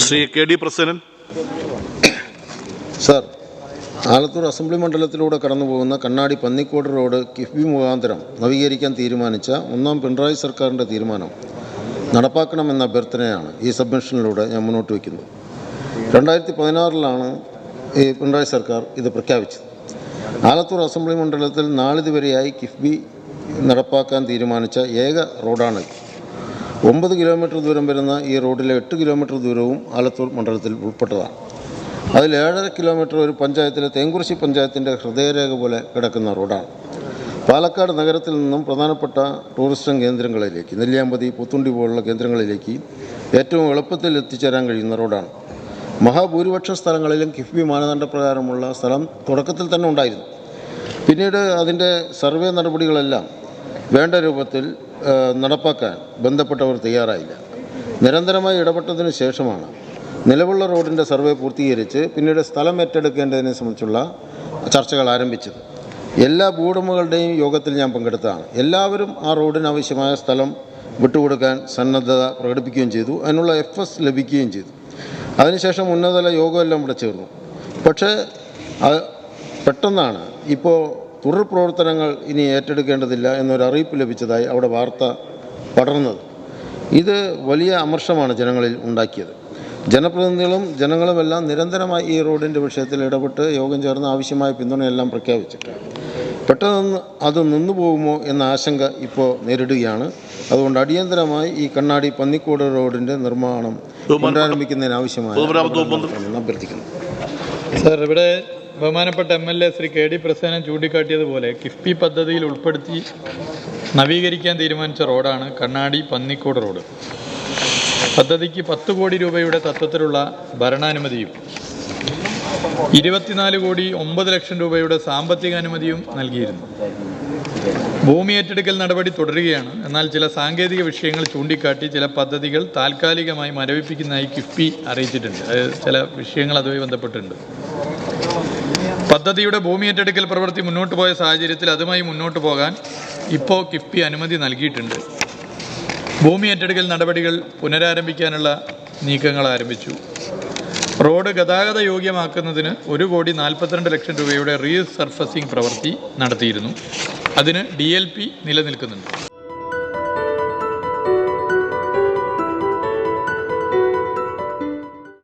Shri കെ.ഡി. Prasannan. Sir, Alathur assembly മണ്ഡലത്തിലൂടെ കടന്നുപോകുന്ന കണ്ണാടി Pannikode road KIIFB മുഖാന്തരം നവീകരിക്കാൻ തീരുമാനിച്ച ഒന്നാം പിണറായി സർക്കാരിൻ്റെ തീരുമാനം നടപ്പാക്കണമെന്ന അഭ്യർത്ഥനയാണ് ഈ സബ്മിഷനിലൂടെ ഞാൻ മുന്നോട്ട് വയ്ക്കുന്നത്. 2016 ഈ പിണറായി സർക്കാർ ഇത് പ്രഖ്യാപിച്ചത്. ആലത്തൂർ അസംബ്ലി മണ്ഡലത്തിൽ നാളിതുവരെയായി കിഫ്ബി നടപ്പാക്കാൻ തീരുമാനിച്ച ഏക റോഡാണിത്. 9 കിലോമീറ്റർ ദൂരം വരുന്ന ഈ റോഡിലെ 8 കിലോമീറ്റർ ദൂരവും ആലത്തൂർ മണ്ഡലത്തിൽ ഉൾപ്പെട്ടതാണ്. അതിൽ 7.5 കിലോമീറ്റർ ഒരു പഞ്ചായത്തിലെ തേങ്കുറിശ്ശി പഞ്ചായത്തിൻ്റെ ഹൃദയരേഖ പോലെ കിടക്കുന്ന റോഡാണ്. പാലക്കാട് നഗരത്തിൽ നിന്നും പ്രധാനപ്പെട്ട ടൂറിസ്റ്റ് കേന്ദ്രങ്ങളിലേക്ക്, നെല്ലിയാമ്പതി, പുത്തുണ്ടി പോലുള്ള കേന്ദ്രങ്ങളിലേക്ക് ഏറ്റവും എളുപ്പത്തിൽ എത്തിച്ചേരാൻ കഴിയുന്ന റോഡാണ്. മഹാഭൂരിപക്ഷ സ്ഥലങ്ങളിലും കിഫ്ബി മാനദണ്ഡപ്രകാരമുള്ള സ്ഥലം തുടക്കത്തിൽ തന്നെ ഉണ്ടായിരുന്നു. പിന്നീട് അതിൻ്റെ സർവേ നടപടികളെല്ലാം വേണ്ട രൂപത്തിൽ നടപ്പാക്കാൻ ബന്ധപ്പെട്ടവർ തയ്യാറായില്ല. നിരന്തരമായി ഇടപെട്ടതിന് ശേഷമാണ് നിലവിലുള്ള റോഡിൻ്റെ സർവേ പൂർത്തീകരിച്ച് പിന്നീട് സ്ഥലം ഏറ്റെടുക്കേണ്ടതിനെ സംബന്ധിച്ചുള്ള ചർച്ചകൾ ആരംഭിച്ചത്. എല്ലാ ഭൂവുടമകളുടെയും യോഗത്തിൽ ഞാൻ പങ്കെടുത്തതാണ്. എല്ലാവരും ആ റോഡിനാവശ്യമായ സ്ഥലം വിട്ടുകൊടുക്കാൻ സന്നദ്ധത പ്രകടിപ്പിക്കുകയും ചെയ്തു. അതിനുള്ള FS ലഭിക്കുകയും ചെയ്തു. അതിനുശേഷം ഉന്നതതല യോഗമെല്ലാം ഇവിടെ ചേർന്നു. പക്ഷേ പെട്ടെന്നാണ് ഇപ്പോൾ തുടർ പ്രവർത്തനങ്ങൾ ഇനി ഏറ്റെടുക്കേണ്ടതില്ല എന്നൊരു അറിയിപ്പ് ലഭിച്ചതായി അവിടെ വാർത്ത പടർന്നത്. ഇത് വലിയ അമർഷമാണ് ജനങ്ങളിൽ ഉണ്ടാക്കിയത്. ജനപ്രതിനിധികളും ജനങ്ങളുമെല്ലാം നിരന്തരമായി ഈ റോഡിൻ്റെ വിഷയത്തിൽ ഇടപെട്ട് യോഗം ചേർന്ന് ആവശ്യമായ പിന്തുണയെല്ലാം പ്രഖ്യാപിച്ചിട്ടുണ്ട്. പെട്ടെന്ന് അത് നിന്നുപോകുമോ എന്ന ആശങ്ക ഇപ്പോൾ നേരിടുകയാണ്. അതുകൊണ്ട് അടിയന്തരമായി ഈ കണ്ണാടി പന്നിക്കോട് റോഡിൻ്റെ നിർമ്മാണം പുനരാരംഭിക്കുന്നതിനാവശ്യമായ അഭ്യർത്ഥിക്കുന്നു. സാർ, ഇവിടെ ബഹുമാനപ്പെട്ട MLA ശ്രീ കെ.ഡി. പ്രസന്നൻ ചൂണ്ടിക്കാട്ടിയതുപോലെ കിഫ്ബി പദ്ധതിയിൽ ഉൾപ്പെടുത്തി നവീകരിക്കാൻ തീരുമാനിച്ച റോഡാണ് കണ്ണാടി പന്നിക്കോട് റോഡ്. പദ്ധതിക്ക് 10 കോടി രൂപയുടെ തത്വത്തിലുള്ള ഭരണാനുമതിയും 24 കോടി 9 ലക്ഷം രൂപയുടെ സാമ്പത്തിക അനുമതിയും നൽകിയിരുന്നു. ഭൂമി ഏറ്റെടുക്കൽ നടപടി തുടരുകയാണ്. എന്നാൽ ചില സാങ്കേതിക വിഷയങ്ങൾ ചൂണ്ടിക്കാട്ടി ചില പദ്ധതികൾ താൽക്കാലികമായി മരവിപ്പിക്കുന്നതായി കിഫ്ബി അറിയിച്ചിട്ടുണ്ട്. ചില വിഷയങ്ങൾ അതുമായി ബന്ധപ്പെട്ടിട്ടുണ്ട്. പദ്ധതിയുടെ ഭൂമി ഏറ്റെടുക്കൽ പ്രവൃത്തി മുന്നോട്ട് പോയ സാഹചര്യത്തിൽ അതുമായി മുന്നോട്ട് പോകാൻ ഇപ്പോൾ കിഫ്ബി അനുമതി നൽകിയിട്ടുണ്ട്. ഭൂമി ഏറ്റെടുക്കൽ നടപടികൾ പുനരാരംഭിക്കാനുള്ള നീക്കങ്ങൾ ആരംഭിച്ചു. റോഡ് ഗതാഗത യോഗ്യമാക്കുന്നതിന് 1 കോടി 42 ലക്ഷം രൂപയുടെ റീസർഫസിംഗ് പ്രവൃത്തി നടത്തിയിരുന്നു. അതിന് DLP നിലനിൽക്കുന്നുണ്ട്.